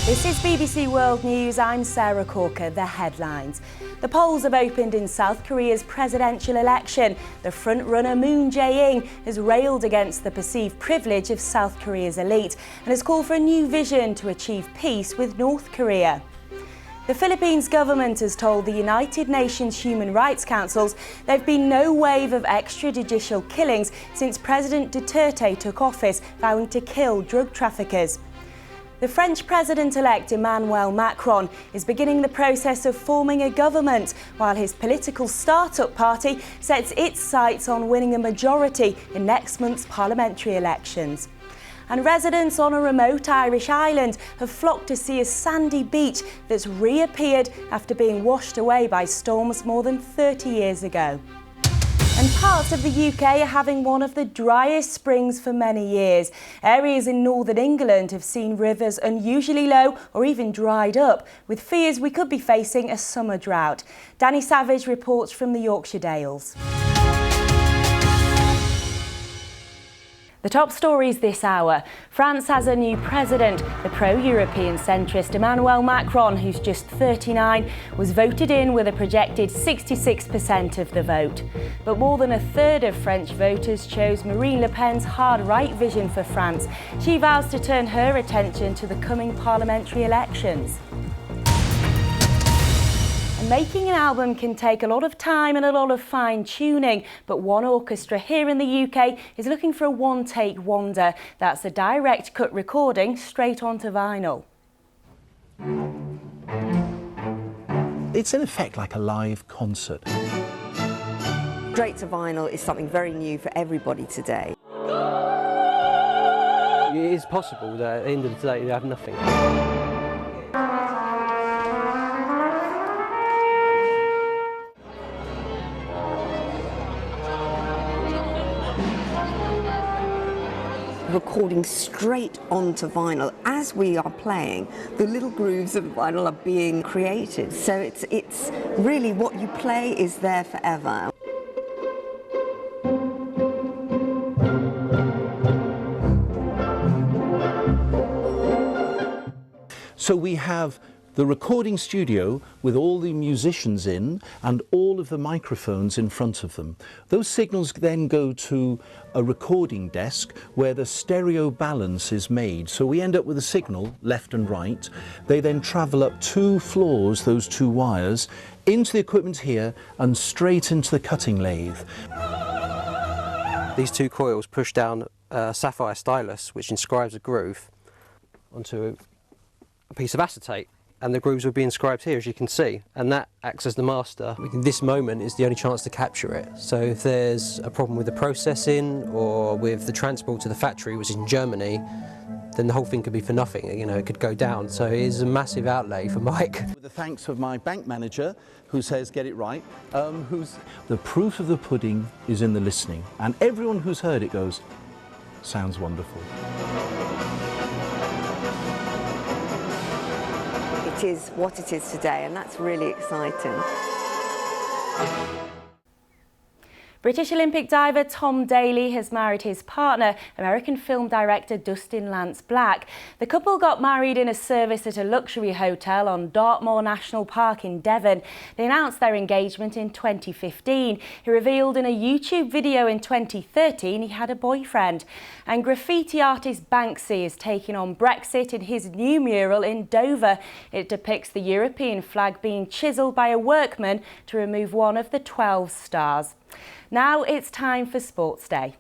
This is BBC World News. I'm Sarah Corker. The headlines. The polls have opened in South Korea's presidential election. The front-runner Moon Jae-in has railed against the perceived privilege of South Korea's elite and has called for a new vision to achieve peace with North Korea. The Philippines government has told the United Nations Human Rights Councils there have been no wave of extrajudicial killings since President Duterte took office, vowing to kill drug traffickers. The French President-elect Emmanuel Macron is beginning the process of forming a government, while his political start-up party sets its sights on winning a majority in next month's parliamentary elections. And residents on a remote Irish island have flocked to see a sandy beach that's reappeared after being washed away by storms more than 30 years ago. And parts of the UK are having one of the driest springs for many years. Areas in northern England have seen rivers unusually low or even dried up, with fears we could be facing a summer drought. Danny Savage reports from the Yorkshire Dales. The top stories this hour. France has a new president. The pro-European centrist Emmanuel Macron, who's just 39, was voted in with a projected 66% of the vote. But more than a third of French voters chose Marine Le Pen's hard-right vision for France. She vows to turn her attention to the coming parliamentary elections. Making an album can take a lot of time and a lot of fine-tuning, but one orchestra here in the UK is looking for a one-take wonder. That's a direct cut recording straight onto vinyl. It's in effect like a live concert. Straight to vinyl is something very new for everybody today. It is possible that at the end of the day they have nothing. Recording straight onto vinyl. As we are playing, the little grooves of vinyl are being created. So it's really what you play is there forever. So we have the recording studio with all the musicians in and all of the microphones in front of them. Those signals then go to a recording desk where the stereo balance is made. So we end up with a signal, left and right. They then travel up 2 floors, those 2 wires, into the equipment here and straight into the cutting lathe. These 2 coils push down a sapphire stylus, which inscribes a groove onto a piece of acetate. And the grooves will be inscribed here, as you can see, and that acts as the master. This moment is the only chance to capture it. So if there's a problem with the processing or with the transport to the factory, which is in Germany, then the whole thing could be for nothing. You know, it could go down. So it is a massive outlay for Mike. With the thanks of my bank manager, who says get it right, the proof of the pudding is in the listening, and everyone who's heard it goes, sounds wonderful. It is what it is today, and that's really exciting. British Olympic diver Tom Daley has married his partner, American film director Dustin Lance Black. The couple got married in a service at a luxury hotel on Dartmoor National Park in Devon. They announced their engagement in 2015. He revealed in a YouTube video in 2013 he had a boyfriend. And graffiti artist Banksy is taking on Brexit in his new mural in Dover. It depicts the European flag being chiselled by a workman to remove one of the 12 stars. Now it's time for Sports Day.